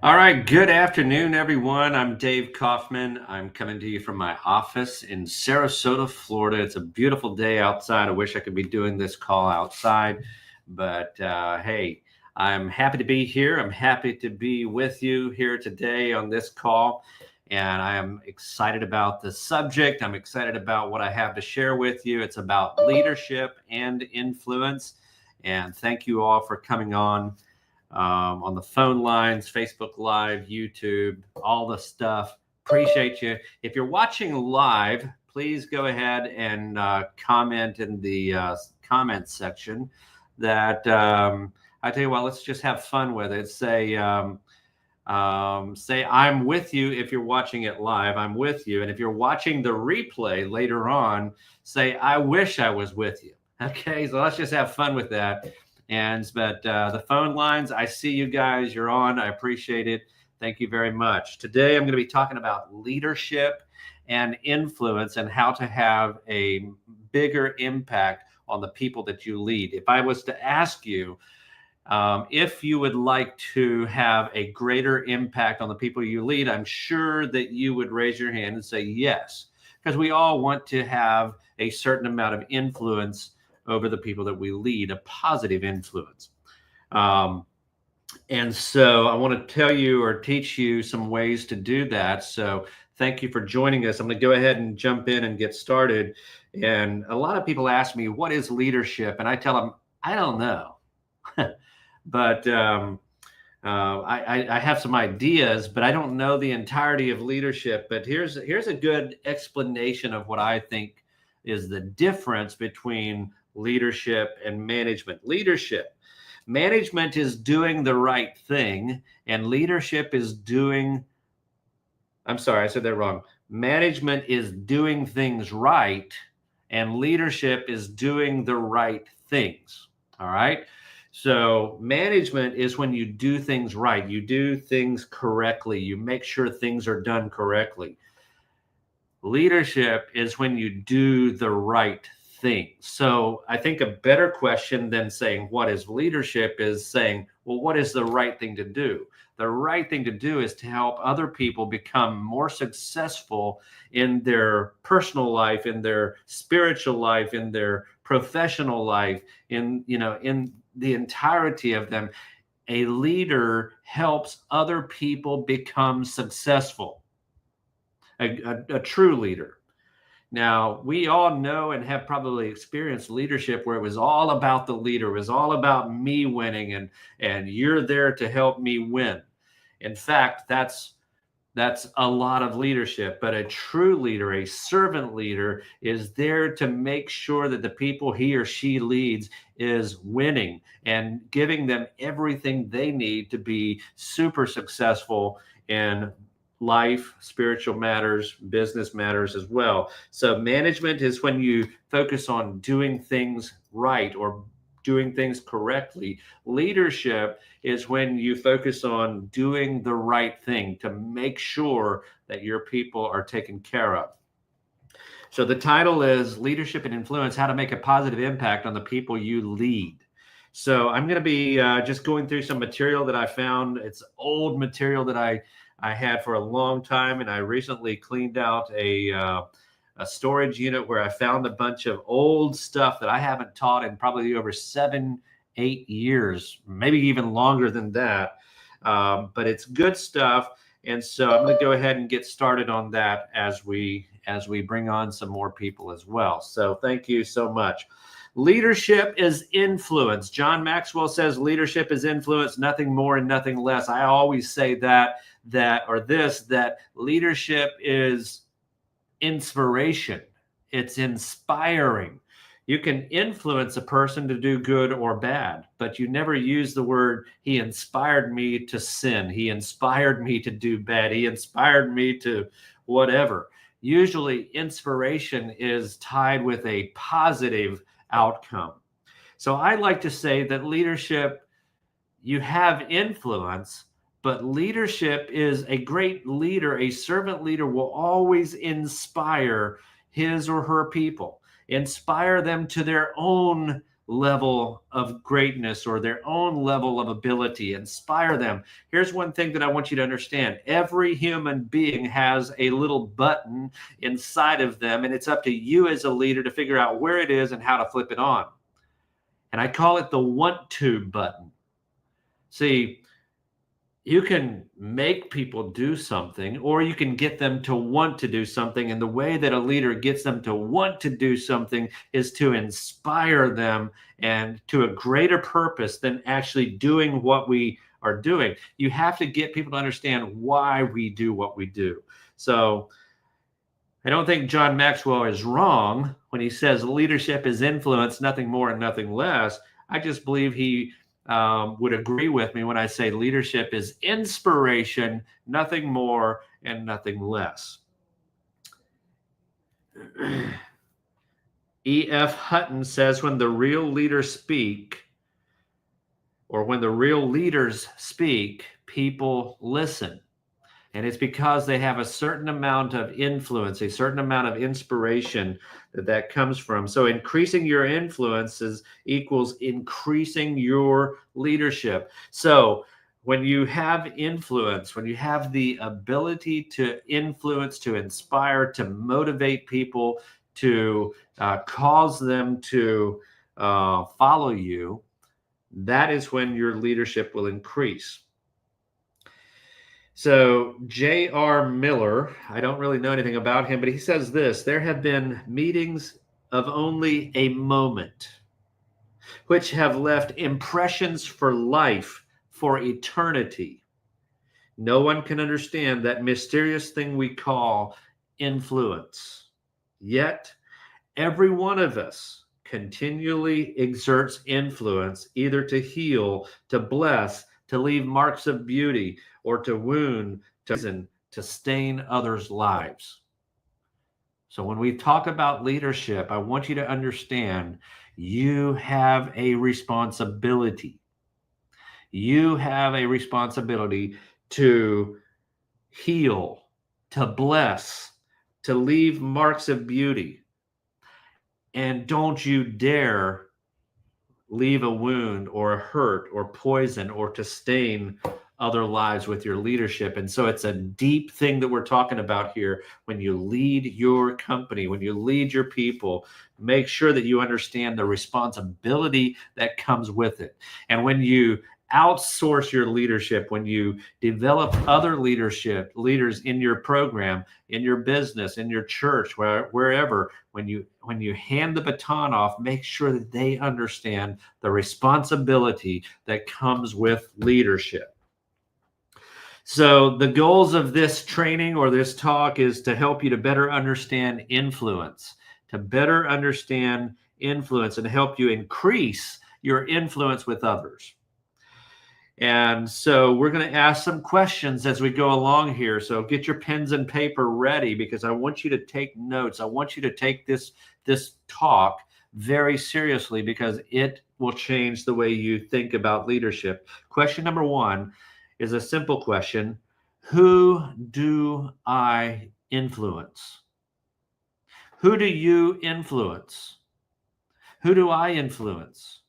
All right, good afternoon, everyone. I'm Dave Kauffman. I'm coming to you from my office in Sarasota, Florida. It's a beautiful day outside. I wish I could be doing this call outside, but hey, I'm happy to be here. I'm happy to be with you here today on this call, and I am excited about the subject. I'm excited about what I have to share with you. It's about leadership and influence, and thank you all for coming on the phone lines, Facebook Live, YouTube, all the stuff. Appreciate you. If you're watching live, please go ahead and comment in the comment section that I tell you what, let's just have fun with it. Say I'm with you if you're watching it live. I'm with you. And if you're watching the replay later on, say I wish I was with you. Okay, so let's just have fun with that. But the phone lines, I see you guys. You're on. I appreciate it. Thank you very much. Today, I'm going to be talking about leadership and influence and how to have a bigger impact on the people that you lead. If I was to ask you, if you would like to have a greater impact on the people you lead, I'm sure that you would raise your hand and say yes, because we all want to have a certain amount of influence over the people that we lead, a positive influence. Um, and so I want to tell you or teach you some ways to do that. So thank you for joining us. I'm going to go ahead and jump in and get started. And a lot of people ask me, what is leadership? And I tell them, I don't know. but I have some ideas, but I don't know the entirety of leadership. But here's a good explanation of what I think is the difference between leadership and management. Management is doing the right thing, and leadership is doing. I'm sorry, I said that wrong. Management is doing things right, and leadership is doing the right things. All right. So, management is when you do things right, you do things correctly, you make sure things are done correctly. Leadership is when you do the right thing. So, I think a better question than saying, what is leadership, is saying, well, what is the right thing to do? The right thing to do is to help other people become more successful in their personal life, in their spiritual life, in their professional life, in the entirety of them. A leader helps other people become successful, a true leader. Now, we all know and have probably experienced leadership where it was all about the leader, it was all about me winning, and you're there to help me win. In fact, that's a lot of leadership, but a true leader, a servant leader, is there to make sure that the people he or she leads is winning and giving them everything they need to be super successful in life, spiritual matters, business matters as well. So, management is when you focus on doing things right or doing things correctly. Leadership is when you focus on doing the right thing to make sure that your people are taken care of. So the title is Leadership and Influence: How to Make a Positive Impact on the People You Lead. So I'm going to be just going through some material that I found. It's old material that I had for a long time, and I recently cleaned out a storage unit where I found a bunch of old stuff that I haven't taught in probably over 7, 8 years, maybe even longer than that. But it's good stuff, and so I'm going to go ahead and get started on that as we bring on some more people as well. So thank you so much. Leadership is influence. John Maxwell says leadership is influence, nothing more and nothing less. I always say that leadership is inspiration. It's inspiring. You can influence a person to do good or bad, but you never use the word, he inspired me to sin. He inspired me to do bad. He inspired me to whatever. Usually, inspiration is tied with a positive outcome. So I like to say that leadership, you have influence, but leadership is a great leader. A servant leader will always inspire his or her people, inspire them to their own level of greatness or their own level of ability. Inspire them. Here's one thing that I want you to understand. Every human being has a little button inside of them, and it's up to you as a leader to figure out where it is and how to flip it on. And I call it the want to button. See, you can make people do something, or you can get them to want to do something. And the way that a leader gets them to want to do something is to inspire them and to a greater purpose than actually doing what we are doing. You have to get people to understand why we do what we do. So I don't think John Maxwell is wrong when he says leadership is influence, nothing more and nothing less. I just believe he would agree with me when I say leadership is inspiration, nothing more and nothing less. E.F. Hutton says when the real leaders speak, or when the real leaders speak, people listen. And it's because they have a certain amount of influence, a certain amount of inspiration that comes from. So increasing your influences equals increasing your leadership. So when you have influence, when you have the ability to influence, to inspire, to motivate people, to cause them to follow you, that is when your leadership will increase. So J.R. Miller, I don't really know anything about him, but he says this: there have been meetings of only a moment, which have left impressions for life, for eternity. No one can understand that mysterious thing we call influence. Yet, every one of us continually exerts influence, either to heal, to bless, to leave marks of beauty, or to wound, to stain others' lives. So when we talk about leadership, I want you to understand you have a responsibility. You have a responsibility to heal, to bless, to leave marks of beauty. And don't you dare leave a wound or a hurt or poison or to stain other lives with your leadership. And so it's a deep thing that we're talking about here. When you lead your company, when you lead your people, make sure that you understand the responsibility that comes with it. And when you outsource your leadership, when you develop other leaders in your program, in your business, in your church, wherever, when you hand the baton off, make sure that they understand the responsibility that comes with leadership. So the goals of this training or this talk is to help you to better understand influence, and help you increase your influence with others. And so we're going to ask some questions as we go along here. So get your pens and paper ready, because I want you to take notes. I want you to take this talk very seriously, because it will change the way you think about leadership. Question number 1 is a simple question. Who do I influence? Who do you influence? Who do I influence?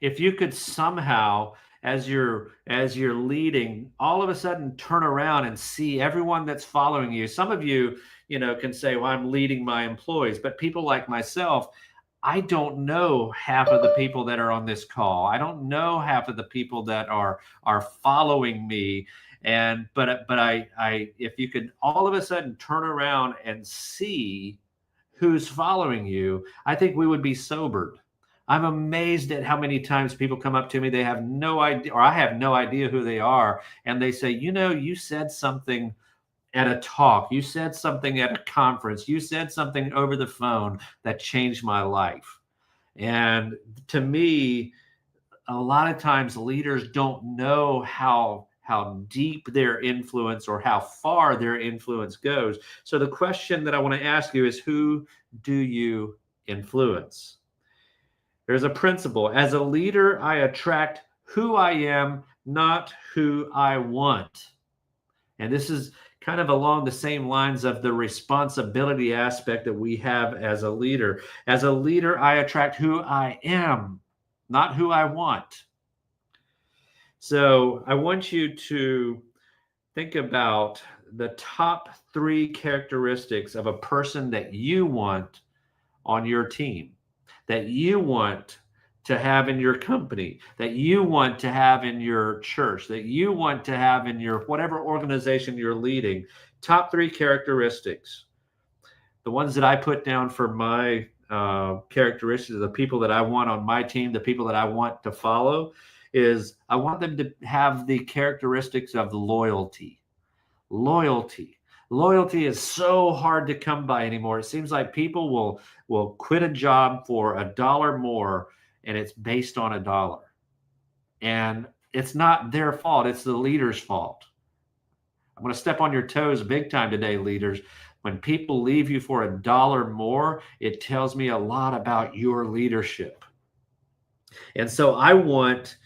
If you could somehow, as you're leading, all of a sudden turn around and see everyone that's following you. Some of you, can say, well, I'm leading my employees, but people like myself, I don't know half of the people that are on this call. I don't know half of the people that are following me. But I if you could all of a sudden turn around and see who's following you, I think we would be sobered. I'm amazed at how many times people come up to me, they have no idea, or I have no idea who they are, and they say, you said something at a talk, you said something at a conference, you said something over the phone that changed my life. And to me, a lot of times leaders don't know how deep their influence or how far their influence goes. So the question that I want to ask you is, who do you influence? There's a principle. As a leader, I attract who I am, not who I want. And this is kind of along the same lines of the responsibility aspect that we have as a leader. As a leader, I attract who I am, not who I want. So I want you to think about the top 3 characteristics of a person that you want on your team, that you want to have in your company, that you want to have in your church, that you want to have in your whatever organization you're leading. Top 3 characteristics. The ones that I put down for my characteristics, the people that I want on my team, the people that I want to follow, is I want them to have the characteristics of loyalty. Loyalty. Loyalty is so hard to come by anymore. It seems like people will quit a job for $1 more, and it's based on $1. And it's not their fault, it's the leader's fault. I'm going to step on your toes big time today, leaders. When people leave you for $1 more, it tells me a lot about your leadership. And so I want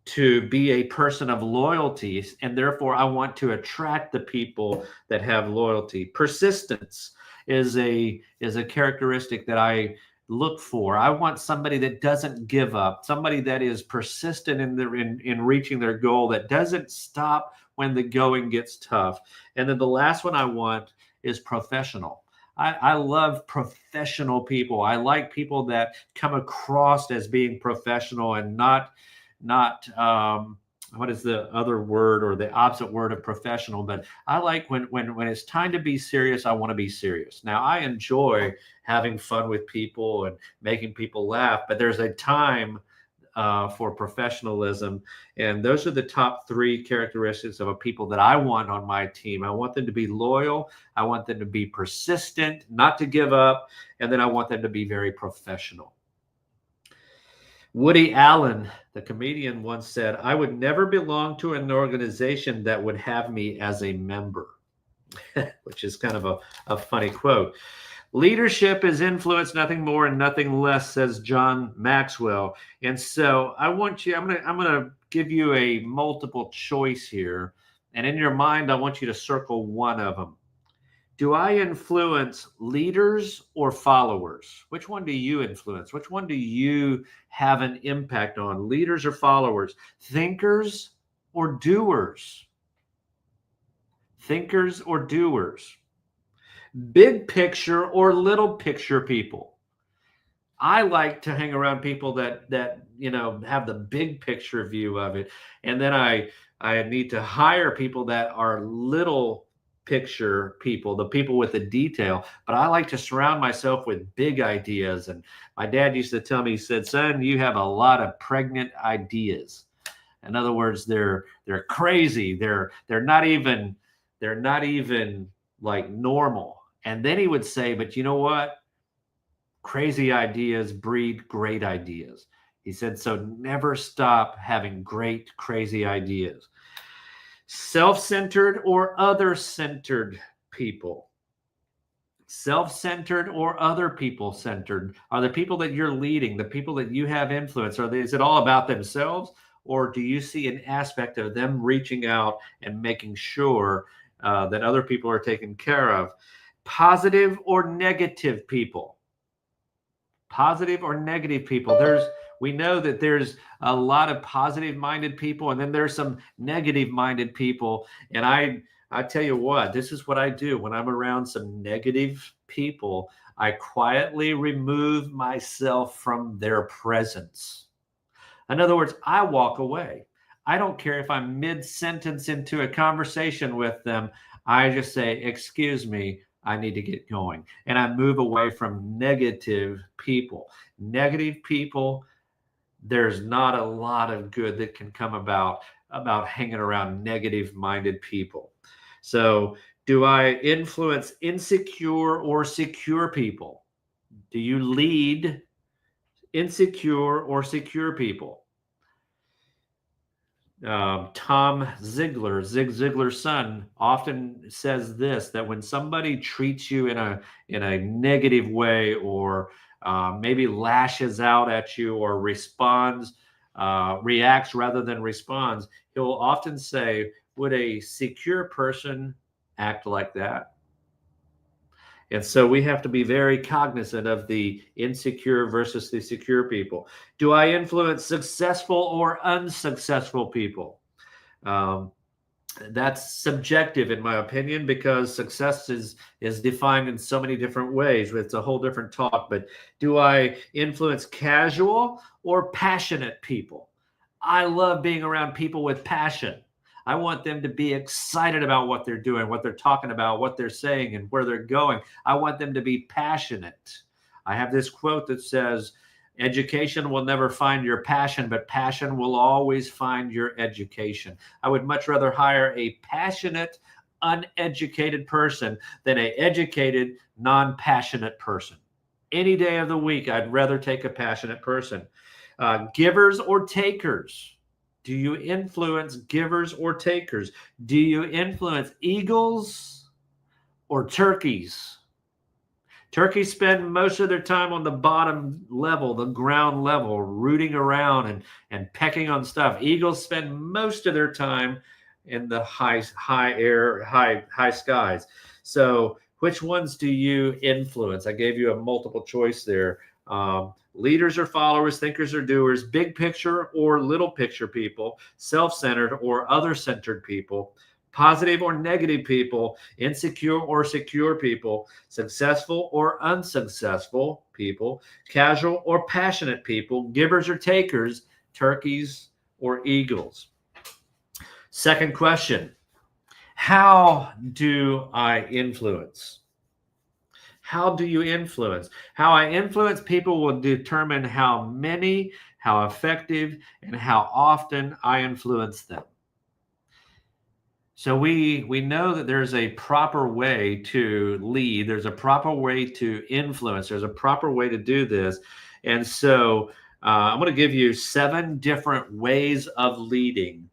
to be a person of loyalty, and therefore I want to attract the people that have loyalty. Persistence is a characteristic that I look for. I want somebody that doesn't give up, somebody that is persistent in reaching their goal, that doesn't stop when the going gets tough. And then the last one I want is professional. I love professional people. I like people that come across as being professional and not what is the other word or the opposite word of professional, but I like when it's time to be serious, I want to be serious. Now, I enjoy having fun with people and making people laugh, but there's a time for professionalism. And those are the top 3 characteristics of a people that I want on my team. I want them to be loyal. I want them to be persistent, not to give up. And then I want them to be very professional. Woody Allen, the comedian, once said, "I would never belong to an organization that would have me as a member," which is kind of a funny quote. Leadership is influence, nothing more and nothing less, says John Maxwell. And so I'm going to give you a multiple choice here. And in your mind, I want you to circle one of them. Do I influence leaders or followers? Which one do you influence? Which one do you have an impact on? Leaders or followers? Thinkers or doers? Thinkers or doers? Big picture or little picture people? I like to hang around people that have the big picture view of it. And then I need to hire people that are little picture people, the people with the detail. But I like to surround myself with big ideas. And my dad used to tell me, he said, "Son, you have a lot of pregnant ideas." In other words, they're crazy. They're not even like normal. And then he would say, "But you know what? Crazy ideas breed great ideas." He said, so never stop having great, crazy ideas. Self-centered or other-centered people? Self-centered or other people-centered? Are the people that you're leading, the people that you have influence, is it all about themselves? Or do you see an aspect of them reaching out and making sure that other people are taken care of? Positive or negative people? Positive or negative people? We know that there's a lot of positive minded people, and then there's some negative minded people. And I tell you what, this is what I do when I'm around some negative people. I quietly remove myself from their presence. In other words, I walk away. I don't care if I'm mid-sentence into a conversation with them. I just say, "Excuse me, I need to get going." And I move away from negative people. Negative people, there's not a lot of good that can come about hanging around negative-minded people. So, do I influence insecure or secure people? Do you lead insecure or secure people? Tom Ziegler, Zig Ziglar's son, often says this, that when somebody treats you in a negative way, or maybe lashes out at you, or reacts rather than responds, he'll often say, "Would a secure person act like that. And so we have to be very cognizant of the insecure versus the secure people. Do I influence successful or unsuccessful people? Um, that's subjective in my opinion, because success is defined in so many different ways. It's a whole different talk. But do I influence casual or passionate people? I love being around people with passion. I want them to be excited about what they're doing, what they're talking about, what they're saying, and where they're going. I want them to be passionate. I have this quote that says, education will never find your passion, but passion will always find your education. I would much rather hire a passionate, uneducated person than an educated, non-passionate person. Any day of the week, I'd rather take a passionate person. Givers or takers? Do you influence givers or takers? Do you influence eagles or turkeys? Turkeys spend most of their time on the bottom level, the ground level, rooting around and pecking on stuff. Eagles spend most of their time in the high air, high skies. So which ones do you influence? I gave you a multiple choice there. Leaders or followers, thinkers or doers, big picture or little picture people, self-centered or other-centered people, positive or negative people, insecure or secure people, successful or unsuccessful people, casual or passionate people, givers or takers, turkeys or eagles. Second question, how do I influence? How do you influence? How I influence people will determine how many, how effective, and how often I influence them. So we know that there's a proper way to lead. There's a proper way to influence. There's a proper way to do this. And so I'm going to give you 7 different ways of leading.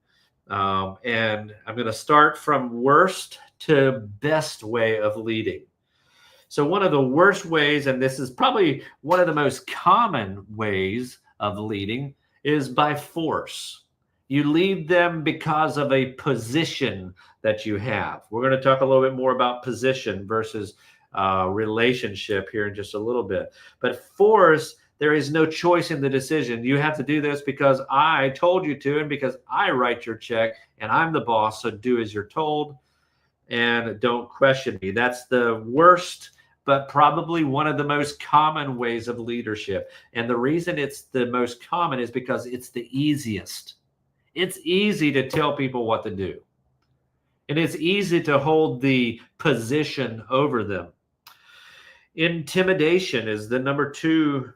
And I'm going to start from worst to best way of leading. So one of the worst ways, and this is probably one of the most common ways of leading, is by force. You lead them because of a position that you have. We're going to talk a little bit more about position versus relationship here in just a little bit. But force, there is no choice in the decision. You have to do this because I told you to, and because I write your check, and I'm the boss, so do as you're told, and don't question me. That's the worst, but probably one of the most common ways of leadership. And the reason it's the most common is because it's the easiest. It's easy to tell people what to do. And it's easy to hold the position over them. Intimidation is the number 2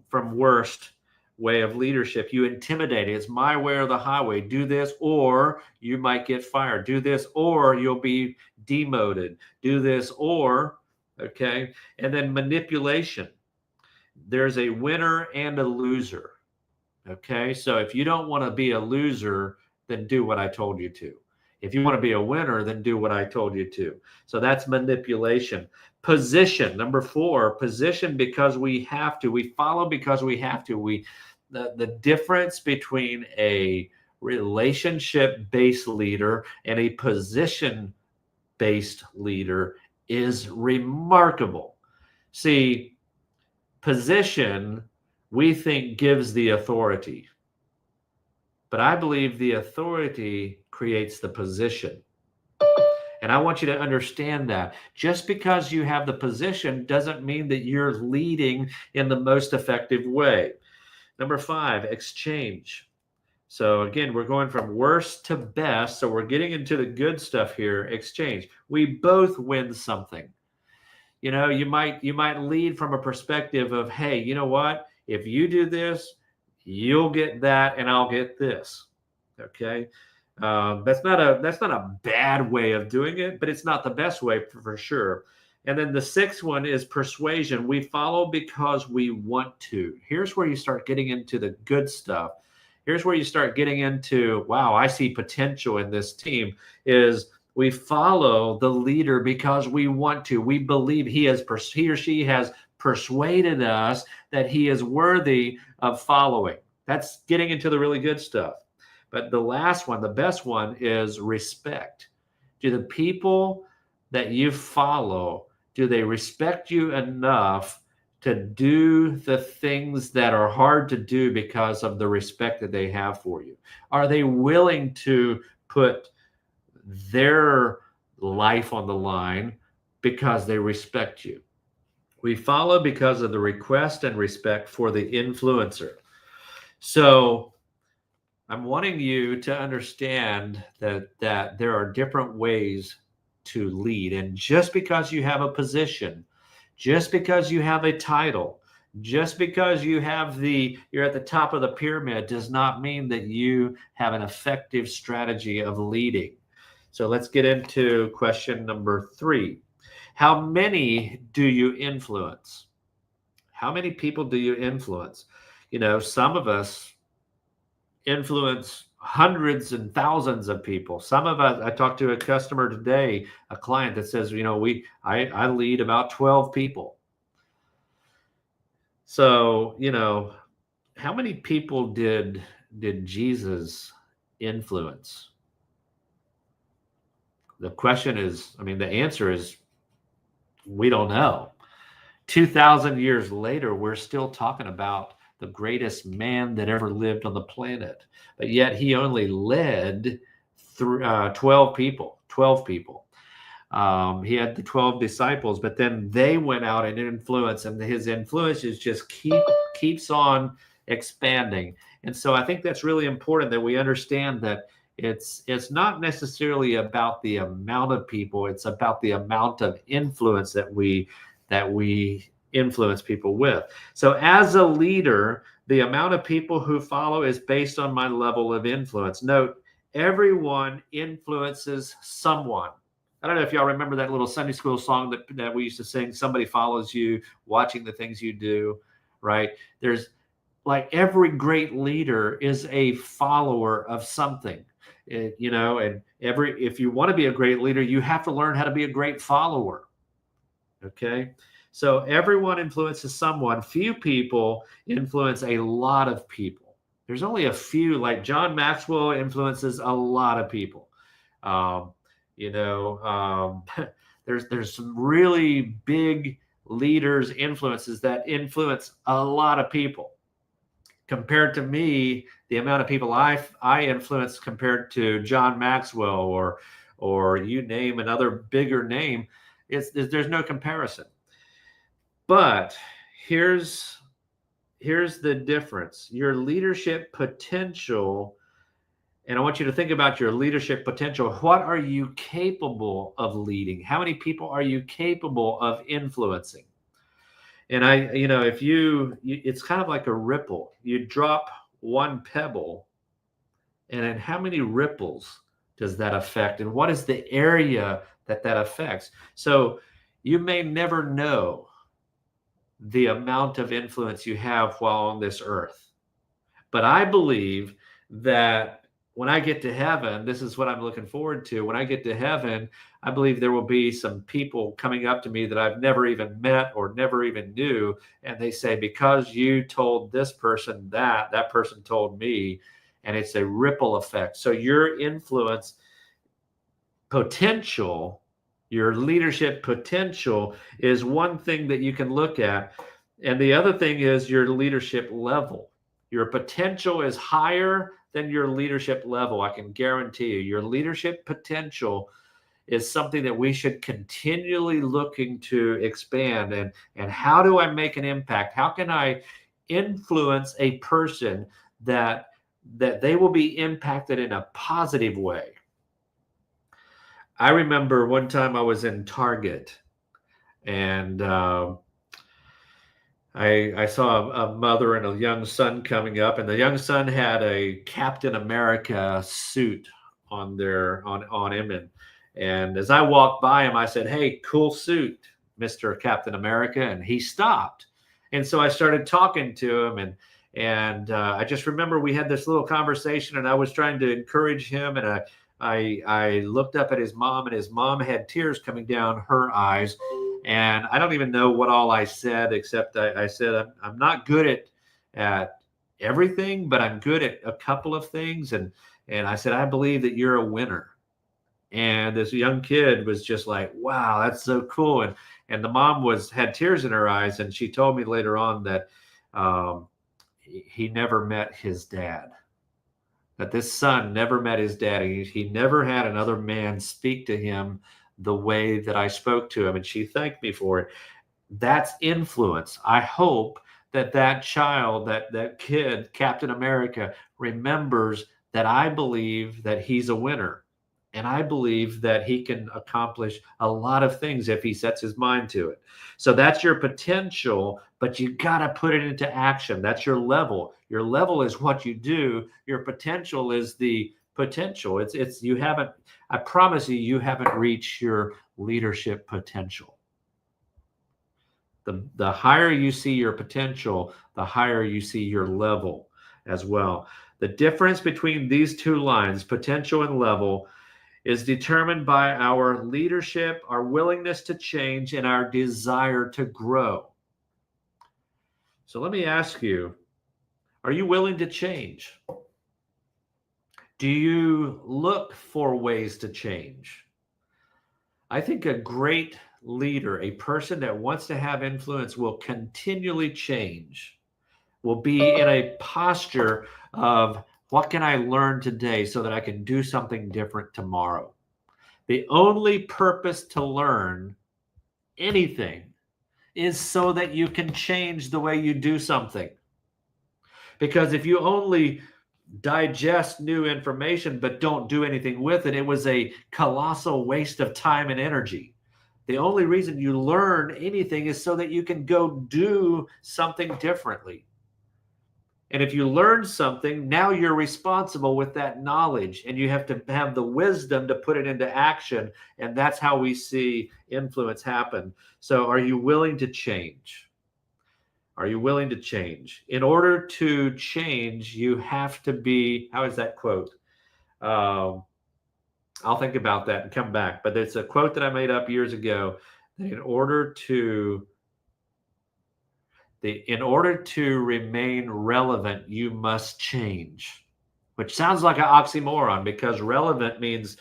from worst way of leadership. You intimidate. It's my way or the highway. Do this or you might get fired. Do this or you'll be demoted. Do this or, okay. And then manipulation. There's a winner and a loser. Okay. So if you don't want to be a loser, then do what I told you to. If you want to be a winner, then do what I told you to. So that's manipulation. Position, number 4, position because we have to. We follow because we have to. The difference between a relationship-based leader and a position-based leader is remarkable. See, position, we think, gives the authority. But I believe the authority creates the position. And I want you to understand that just because you have the position doesn't mean that you're leading in the most effective way. Number 5, exchange. So again, we're going from worst to best. So we're getting into the good stuff here. Exchange. We both win something. You know, you might lead from a perspective of, hey, you know what? If you do this, you'll get that, and I'll get this. Okay. That's not a bad way of doing it, but it's not the best way for sure. And then the 6th one is persuasion. We follow because we want to. Here's where you start getting into the good stuff. Here's where you start getting into, wow, I see potential in this team, is we follow the leader because we want to. We believe he or she has persuaded us that he is worthy of following. That's getting into the really good stuff. But the last one, the best one, is respect. Do the people that you follow, do they respect you enough to do the things that are hard to do because of the respect that they have for you? Are they willing to put their life on the line because they respect you? We follow because of the request and respect for the influencer. So I'm wanting you to understand that there are different ways to lead. And just because you have a position, just because you have a title, just because you're at the top of the pyramid does not mean that you have an effective strategy of leading. So let's get into question number 3. How many do you influence? How many people do you influence? Some of us influence hundreds and thousands of people. Some of us, I talked to a customer today, a client that says, I lead about 12 people. So, how many people did Jesus influence? The question is, the answer is, we don't know. 2,000 years later, we're still talking about the greatest man that ever lived on the planet, but yet he only led 12 people. 12 people. He had the 12 disciples, but then they went out and influenced, and his influence is just keeps on expanding. And so I think that's really important that we understand that it's not necessarily about the amount of people; it's about the amount of influence that we influence people with. So as a leader, the amount of people who follow is based on my level of influence. Note, everyone influences someone. I don't know if y'all remember that little Sunday school song that we used to sing, somebody follows you, watching the things you do, right? There's every great leader is a follower of something. And if you want to be a great leader, you have to learn how to be a great follower. Okay. So everyone influences someone. Few people influence a lot of people. There's only a few, like John Maxwell influences a lot of people. There's some really big leaders, influences that influence a lot of people. Compared to me, the amount of people I influence compared to John Maxwell or you name another bigger name, there's no comparison. But here's the difference. Your leadership potential, and I want you to think about your leadership potential. What are you capable of leading? How many people are you capable of influencing? And it's kind of like a ripple. You drop one pebble, and then how many ripples does that affect? And what is the area that affects? So you may never know the amount of influence you have while on this earth. But I believe that when I get to heaven, this is what I'm looking forward to. When I get to heaven, I believe there will be some people coming up to me that I've never even met or never even knew. And they say, because you told this person that person told me, and it's a ripple effect. So your influence potential, your leadership potential is one thing that you can look at. And the other thing is your leadership level. Your potential is higher than your leadership level. I can guarantee you your leadership potential is something that we should continually looking to expand. And how do I make an impact? How can I influence a person that they will be impacted in a positive way? I remember one time I was in Target, and I saw a mother and a young son coming up, and the young son had a Captain America suit on him, and as I walked by him, I said, "Hey, cool suit, Mr. Captain America," and he stopped, and so I started talking to him, and I just remember we had this little conversation, and I was trying to encourage him, and I looked up at his mom, and his mom had tears coming down her eyes. And I don't even know what all I said, except I said, I'm not good at everything, but I'm good at a couple of things. And I said, I believe that you're a winner. And this young kid was just like, wow, that's so cool. And the mom had tears in her eyes. And she told me later on that he never met his dad, that this son never met his dad. He never had another man speak to him the way that I spoke to him. And she thanked me for it. That's influence. I hope that child, that kid, Captain America, remembers that I believe that he's a winner. And I believe that he can accomplish a lot of things if he sets his mind to it. So that's your potential, but you got to put it into action. That's your level. Your level is what you do. Your potential is the potential. It's you haven't, I promise you haven't reached your leadership potential. The higher you see your potential, the higher you see your level as well. The difference between these two lines, potential and level, is determined by our leadership, our willingness to change, and our desire to grow. So let me ask you, are you willing to change? Do you look for ways to change? I think a great leader, a person that wants to have influence, will continually change, will be in a posture of what can I learn today so that I can do something different tomorrow? The only purpose to learn anything is so that you can change the way you do something. Because if you only digest new information but don't do anything with it, it was a colossal waste of time and energy. The only reason you learn anything is so that you can go do something differently. And if you learn something, now you're responsible with that knowledge, and you have to have the wisdom to put it into action. And that's how we see influence happen. So are you willing to change? Are you willing to change? In order to change, you have to be, how is that quote? I'll think about that and come back. But it's a quote that I made up years ago. That in order to remain relevant, you must change, which sounds like an oxymoron because relevant means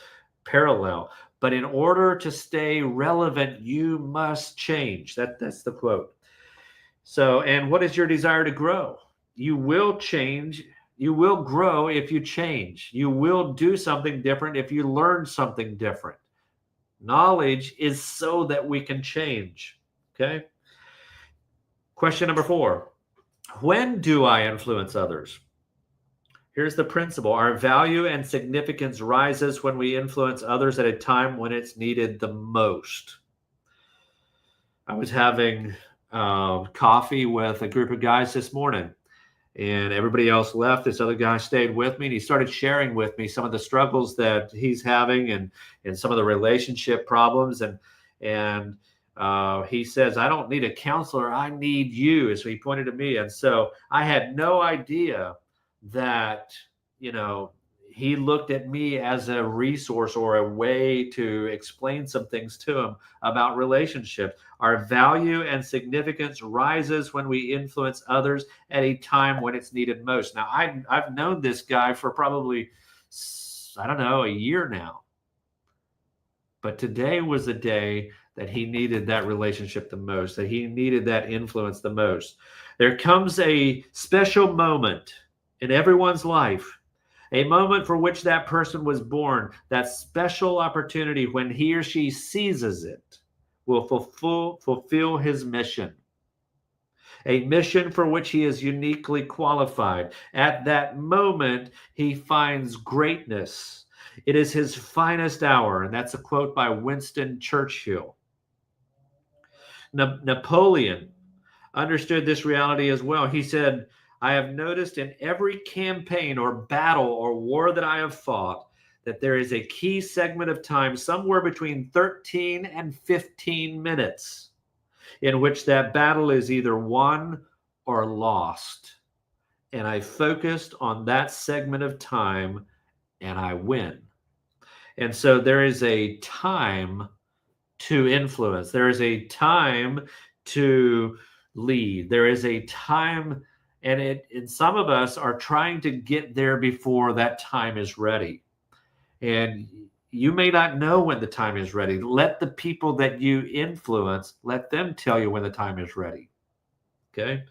parallel. But in order to stay relevant, you must change. That's the quote. So, and what is your desire to grow? You will change. You will grow if you change. You will do something different if you learn something different. Knowledge is so that we can change. Okay. Question number 4. When do I influence others? Here's the principle. Our value and significance rises when we influence others at a time when it's needed the most. I was having coffee with a group of guys this morning, and everybody else left. This other guy stayed with me, and he started sharing with me some of the struggles that he's having and some of the relationship problems. And he says, I don't need a counselor. I need you. So he pointed to me. And so I had no idea that, he looked at me as a resource or a way to explain some things to him about relationships. Our value and significance rises when we influence others at a time when it's needed most. Now, I've known this guy for probably, a year now. But today was the day that he needed that relationship the most, that he needed that influence the most. There comes a special moment in everyone's life, a moment for which that person was born, that special opportunity when he or she seizes it will fulfill his mission, a mission for which he is uniquely qualified. At that moment, he finds greatness. It is his finest hour, and that's a quote by Winston Churchill. Napoleon understood this reality as well. He said, I have noticed in every campaign or battle or war that I have fought that there is a key segment of time somewhere between 13 and 15 minutes in which that battle is either won or lost. And I focused on that segment of time and I win. And so there is a time to influence. There is a time to lead. There is a time, and some of us are trying to get there before that time is ready. And You may not know when the time is ready. Let the people that you influence, let them tell you when the time is ready. Okay.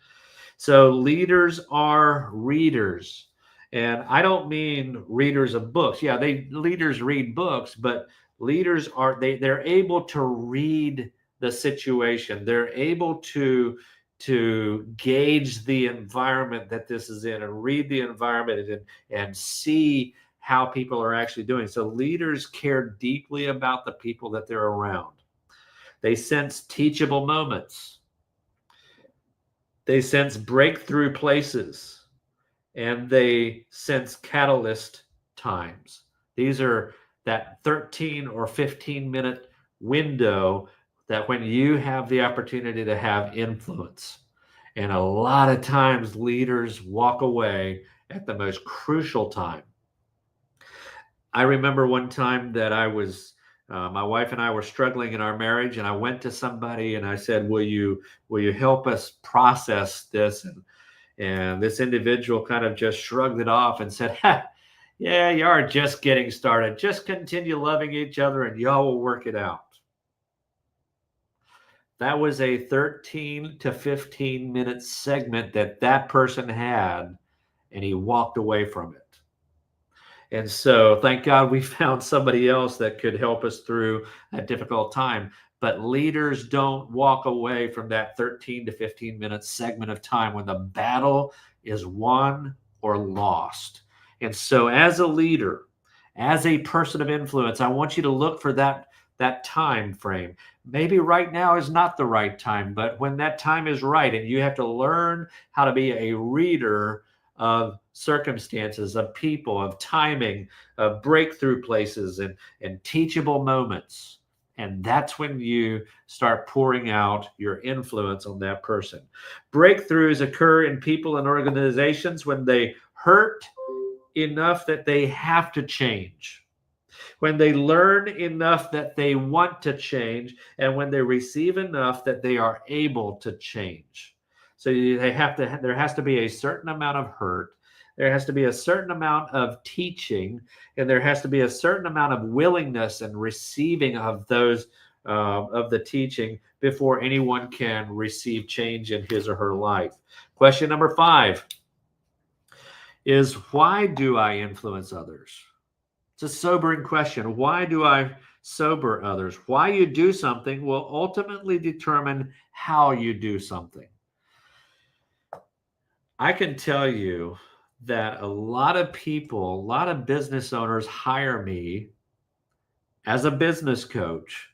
So leaders are readers. And I don't mean readers of books. Yeah, leaders read books, but leaders are they're able to read the situation. They're able to gauge the environment that this is in and read the environment and see how people are actually doing. So leaders care deeply about the people that they're around. They sense teachable moments. They sense breakthrough places, and they sense catalyst times. These are that 13 or 15-minute window that when you have the opportunity to have influence. And a lot of times leaders walk away at the most crucial time. I remember one time that my wife and I were struggling in our marriage, and I went to somebody and I said, will you help us process this? And this individual kind of just shrugged it off and said, ha, yeah, you are just getting started. Just continue loving each other and y'all will work it out. That was a 13 to 15 minute segment that person had, and he walked away from it. And so thank God we found somebody else that could help us through that difficult time. But leaders don't walk away from that 13 to 15 minute segment of time when the battle is won or lost. And so as a leader, as a person of influence, I want you to look for that time frame. Maybe right now is not the right time, but when that time is right, and you have to learn how to be a reader of circumstances, of people, of timing, of breakthrough places and teachable moments. And that's when you start pouring out your influence on that person. Breakthroughs occur in people and organizations when they hurt enough that they have to change, when they learn enough that they want to change, and when they receive enough that they are able to change. So there has to be a certain amount of hurt, there has to be a certain amount of teaching, and there has to be a certain amount of willingness and receiving of those of the teaching before anyone can receive change in his or her life. Question number 5 is, why do I influence others? It's a sobering question. Why do I sober others? Why you do something will ultimately determine how you do something. I can tell you that a lot of people, a lot of business owners hire me as a business coach,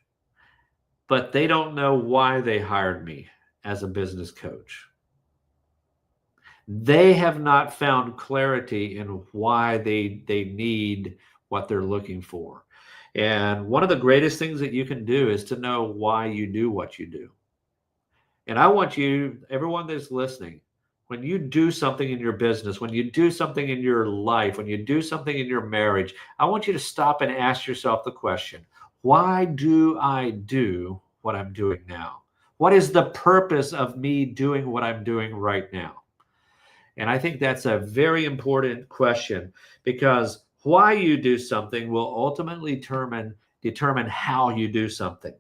but they don't know why they hired me as a business coach. They have not found clarity in why they need what they're looking for. And one of the greatest things that you can do is to know why you do what you do. And I want you, everyone that's listening, when you do something in your business, when you do something in your life, when you do something in your marriage, I want you to stop and ask yourself the question, why do I do what I'm doing now? What is the purpose of me doing what I'm doing right now? And I think that's a very important question, because why you do something will ultimately determine how you do something.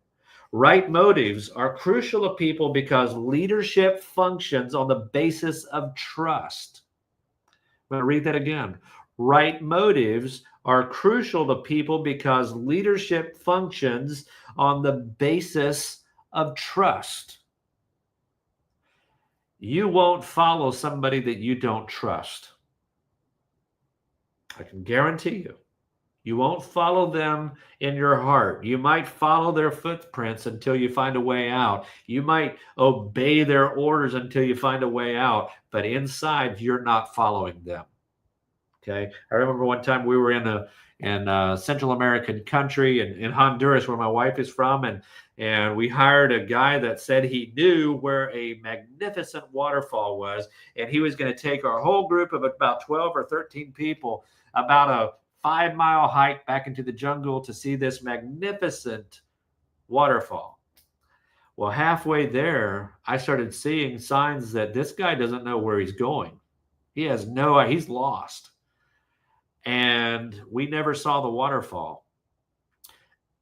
Right motives are crucial to people because leadership functions on the basis of trust. I'm going to read that again. Right motives are crucial to people because leadership functions on the basis of trust. You won't follow somebody that you don't trust. I can guarantee you. You won't follow them in your heart. You might follow their footprints until you find a way out. You might obey their orders until you find a way out, but inside you're not following them. Okay. I remember one time we were in a Central American country in Honduras, where my wife is from, and we hired a guy that said he knew where a magnificent waterfall was, and he was going to take our whole group of about 12 or 13 people about a 5-mile hike back into the jungle to see this magnificent waterfall. Well, halfway there, I started seeing signs that this guy doesn't know where he's going. He's lost. And we never saw the waterfall.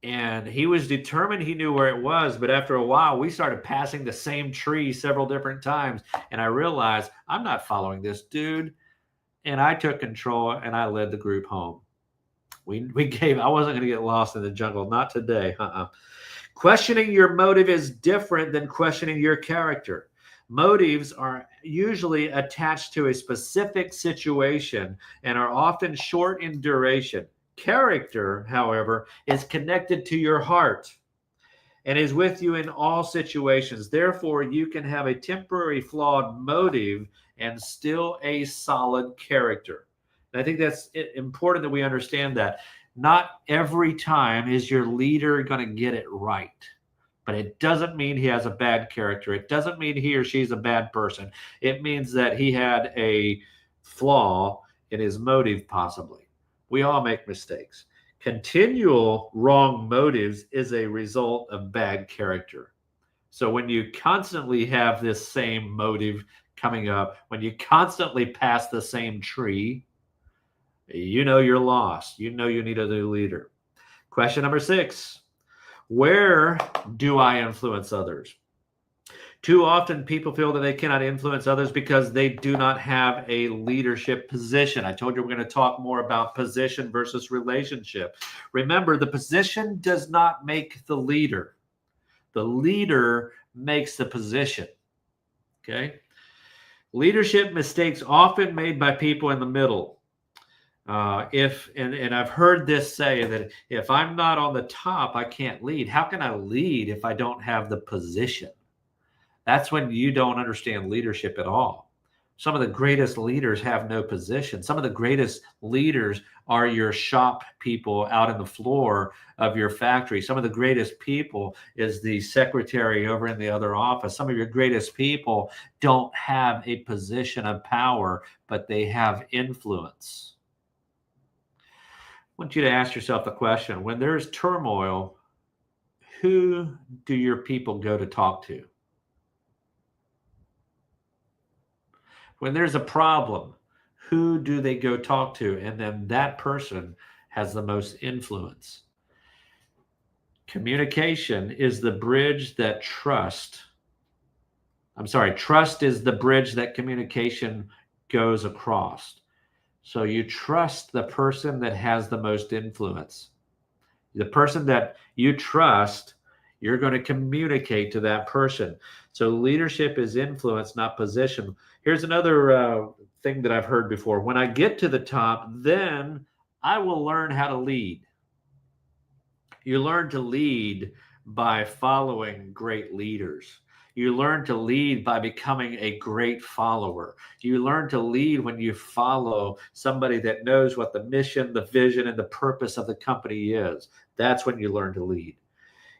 And he was determined he knew where it was. But after a while, we started passing the same tree several different times. And I realized I'm not following this dude. And I took control and I led the group home. I wasn't going to get lost in the jungle. Not today. Questioning your motive is different than questioning your character. Motives are usually attached to a specific situation and are often short in duration. Character, however, is connected to your heart and is with you in all situations. Therefore, you can have a temporary flawed motive and still a solid character. And I think that's important that we understand that. Not every time is your leader going to get it right. But it doesn't mean he has a bad character. It doesn't mean he or she's a bad person. It means that he had a flaw in his motive, possibly. We all make mistakes. Continual wrong motives is a result of bad character. So when you constantly have this same motive coming up, when you constantly pass the same tree, you know you're lost. You know you need a new leader. Question number 6. Where do I influence others? Too often people feel that they cannot influence others because they do not have a leadership position. I told you we're going to talk more about position versus relationship. Remember, the position does not make the leader. The leader makes the position. Okay? Leadership mistakes often made by people in the middle. And I've heard this say that if I'm not on the top, I can't lead. How can I lead if I don't have the position? That's when you don't understand leadership at all. Some of the greatest leaders have no position. Some of the greatest leaders are your shop people out in the floor of your factory. Some of the greatest people is the secretary over in the other office. Some of your greatest people don't have a position of power, but they have influence. I want you to ask yourself the question, when there's turmoil, who do your people go to talk to? When there's a problem, who do they go talk to? And then that person has the most influence. Communication is the bridge that trust is the bridge that communication goes across. So you trust the person that has the most influence. The person that you trust, you're going to communicate to that person. So leadership is influence, not position. Here's another thing that I've heard before. When I get to the top, then I will learn how to lead. You learn to lead by following great leaders. You learn to lead by becoming a great follower. You learn to lead when you follow somebody that knows what the mission, the vision, and the purpose of the company is. That's when you learn to lead.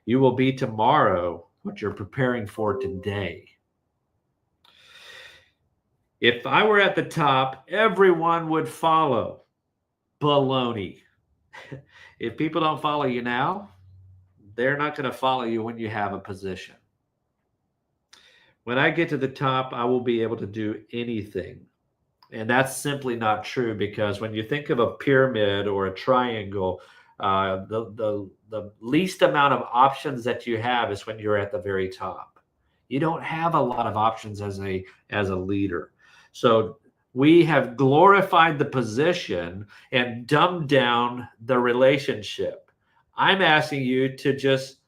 You will be tomorrow what you're preparing for today. If I were at the top, everyone would follow. Baloney. If people don't follow you now, they're not going to follow you when you have a position. When I get to the top, I will be able to do anything. And that's simply not true, because when you think of a pyramid or a triangle, the least amount of options that you have is when you're at the very top. You don't have a lot of options as a leader. So we have glorified the position and dumbed down the relationship. I'm asking you to just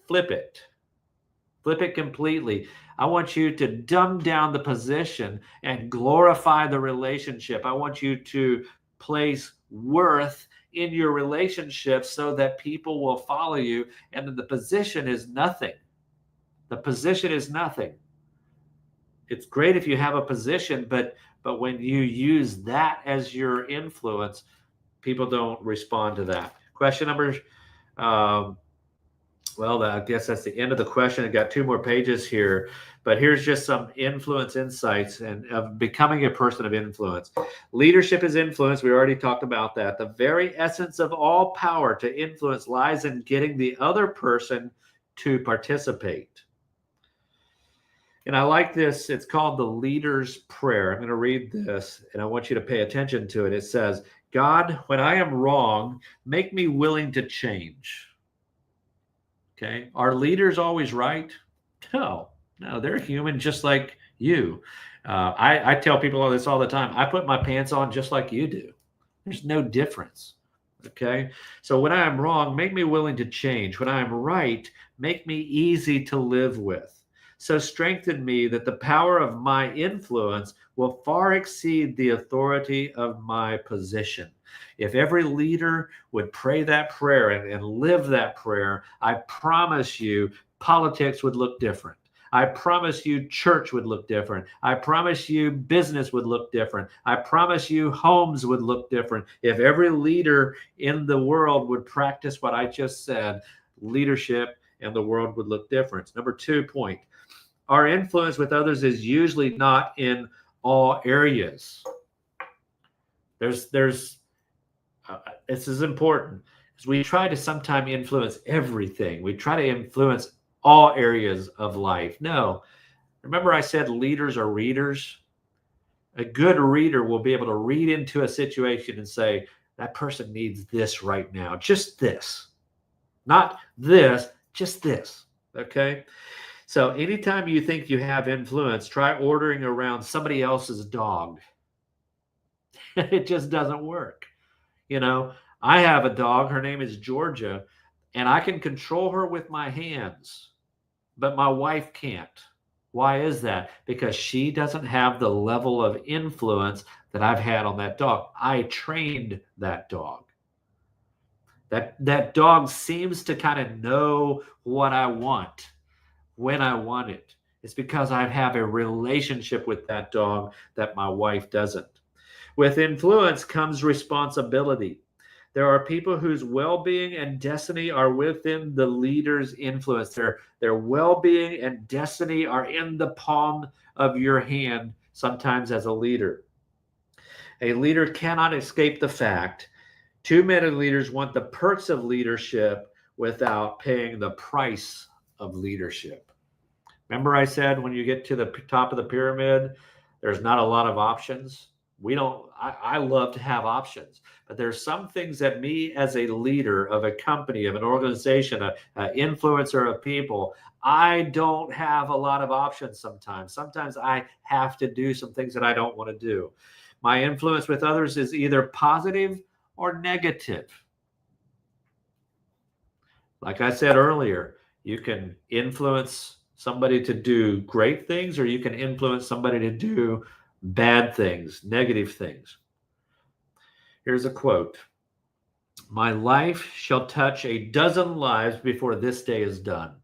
flip it completely. I want you to dumb down the position and glorify the relationship. I want you to place worth in your relationship so that people will follow you, and then the position is nothing. The position is nothing. It's great if you have a position, but when you use that as your influence, people don't respond to that. Question number well, I guess that's the end of the question. I got 2 more pages here, but here's just some influence insights and of becoming a person of influence. Leadership is influence. We already talked about that. The very essence of all power to influence lies in getting the other person to participate. And I like this. It's called the Leader's Prayer. I'm going to read this, and I want you to pay attention to it. It says, God, when I am wrong, make me willing to change. Okay. Are leaders always right? No, no, they're human just like you. I tell people all this all the time. I put my pants on just like you do. There's no difference. Okay. So when I am wrong, make me willing to change. When I am right, make me easy to live with. So strengthen me that the power of my influence will far exceed the authority of my position. If every leader would pray that prayer and live that prayer, I promise you, politics would look different. I promise you church would look different. I promise you business would look different. I promise you homes would look different. If every leader in the world would practice what I just said, leadership and the world would look different. Number 2 point, our influence with others is usually not in all areas. There's This is important because we try to sometimes influence everything. We try to influence all areas of life. No, remember I said leaders are readers. A good reader will be able to read into a situation and say, that person needs this right now. Just this, not this, just this. Okay. So anytime you think you have influence, try ordering around somebody else's dog. It just doesn't work. You know, I have a dog. Her name is Georgia, and I can control her with my hands, but my wife can't. Why is that? Because she doesn't have the level of influence that I've had on that dog. I trained that dog. That dog seems to kind of know what I want when I want it. It's because I have a relationship with that dog that my wife doesn't. With influence comes responsibility. There are people whose well-being and destiny are within the leader's influence. Their well-being and destiny are in the palm of your hand, sometimes as a leader. A leader cannot escape the fact too many leaders want the perks of leadership without paying the price of leadership. Remember I said when you get to the top of the pyramid, there's not a lot of options. We don't, I love to have options, but there's some things that me as a leader of a company, of an organization, an influencer of people, I don't have a lot of options sometimes. Sometimes I have to do some things that I don't want to do. My influence with others is either positive or negative. Like I said earlier, you can influence somebody to do great things, or you can influence somebody to do bad things, negative things. Here's a quote. My life shall touch a dozen lives before this day is done.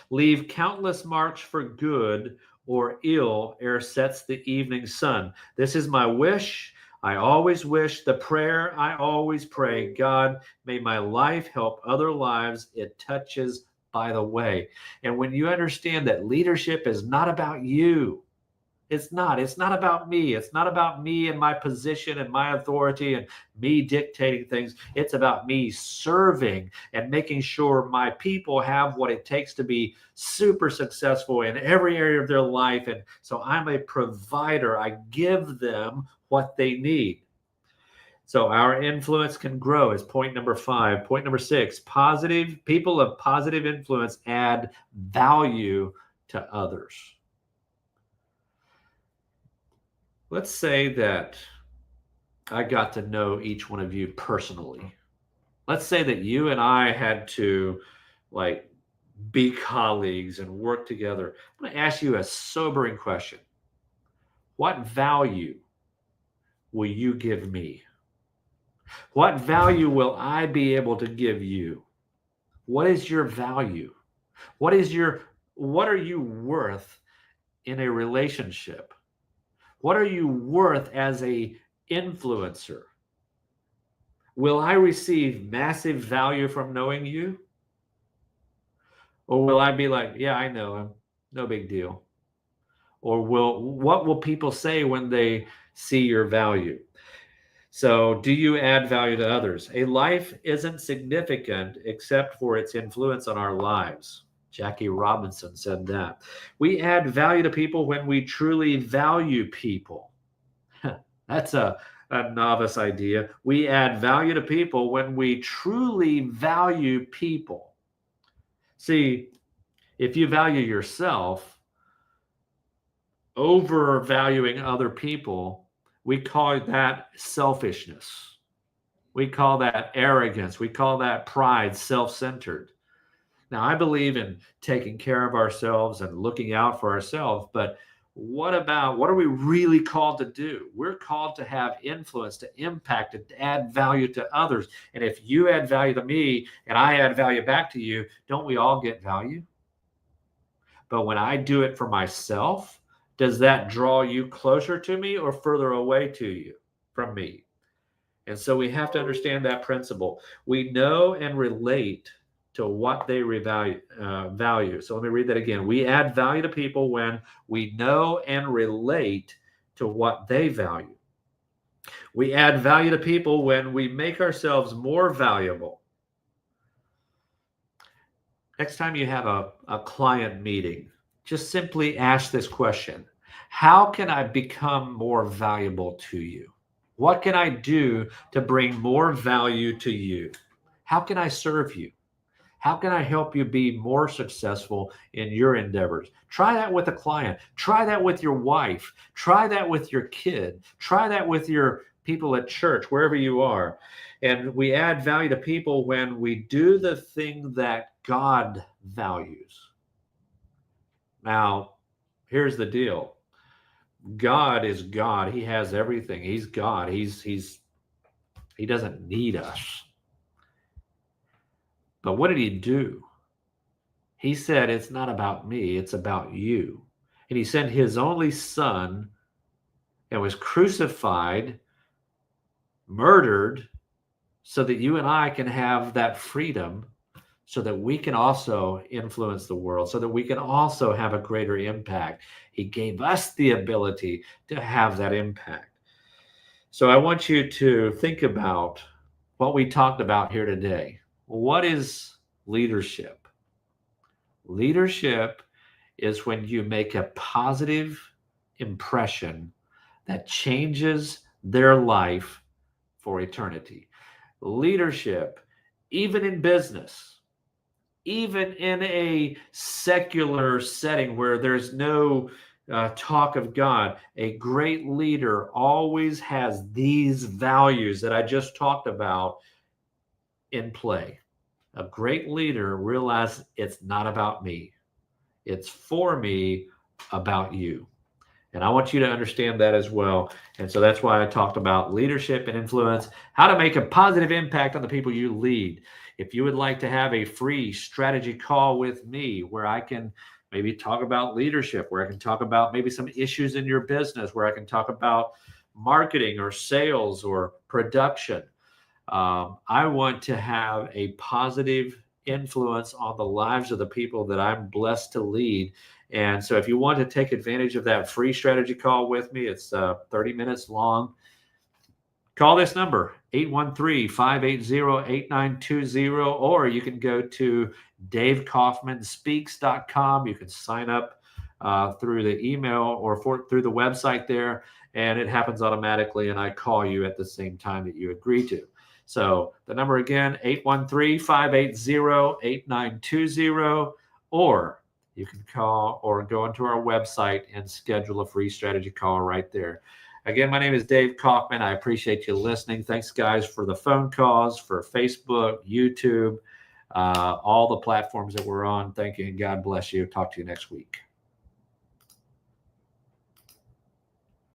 Leave countless marks for good or ill ere sets the evening sun. This is my wish. I always wish, the prayer I always pray. God, may my life help other lives it touches by the way. And when you understand that leadership is not about you, it's not. It's not about me. It's not about me and my position and my authority and me dictating things. It's about me serving and making sure my people have what it takes to be super successful in every area of their life. And so I'm a provider. I give them what they need. So our influence can grow is point number 5. Point number 6, positive people of positive influence add value to others. Let's say that I got to know each one of you personally. Let's say that you and I had to like be colleagues and work together. I'm going to ask you a sobering question. What value will you give me? What value will I be able to give you? What is your value? What are you worth in a relationship? What are you worth as a influencer? Will I receive massive value from knowing you? Or will I be like, yeah, I know him, no big deal? Or what will people say when they see your value? So, do you add value to others? A life isn't significant except for its influence on our lives. Jackie Robinson said that. We add value to people when we truly value people. That's a novice idea. We add value to people when we truly value people. See, if you value yourself over valuing other people, we call that selfishness. We call that arrogance. We call that pride, self-centered. Now, I believe in taking care of ourselves and looking out for ourselves, but what are we really called to do? We're called to have influence, to impact, to add value to others. And if you add value to me and I add value back to you, don't we all get value? But when I do it for myself, does that draw you closer to me or further away to you from me? And so we have to understand that principle. We know and relate to what they value. So let me read that again. We add value to people when we know and relate to what they value. We add value to people when we make ourselves more valuable. Next time you have a client meeting, just simply ask this question: how can I become more valuable to you? What can I do to bring more value to you? How can I serve you? How can I help you be more successful in your endeavors? Try that with a client. Try that with your wife. Try that with your kid. Try that with your people at church, wherever you are. And we add value to people when we do the thing that God values. Now, here's the deal. God is God. He has everything. He's God. He doesn't need us. But what did he do? He said, it's not about me, it's about you. And he sent his only son and was crucified, murdered, so that you and I can have that freedom, so that we can also influence the world, so that we can also have a greater impact. He gave us the ability to have that impact. So I want you to think about what we talked about here today. What is leadership? Leadership is when you make a positive impression that changes their life for eternity. Leadership, even in business, even in a secular setting where there's no talk of God, a great leader always has these values that I just talked about in play. A great leader realizes it's not about me. It's for me, about you. And I want you to understand that as well. And so that's why I talked about leadership and influence, how to make a positive impact on the people you lead. If you would like to have a free strategy call with me where I can maybe talk about leadership, where I can talk about maybe some issues in your business, where I can talk about marketing or sales or production, I want to have a positive influence on the lives of the people that I'm blessed to lead. And so if you want to take advantage of that free strategy call with me, it's 30 minutes long. Call this number, 813-580-8920, or you can go to davekaufmanspeaks.com. You can sign up through the email or through the website there, and it happens automatically, and I call you at the same time that you agree to. So the number again, 813-580-8920, or you can call or go into our website and schedule a free strategy call right there. Again, my name is Dave Kauffman. I appreciate you listening. Thanks, guys, for the phone calls, for Facebook, YouTube, all the platforms that we're on. Thank you, and God bless you. Talk to you next week.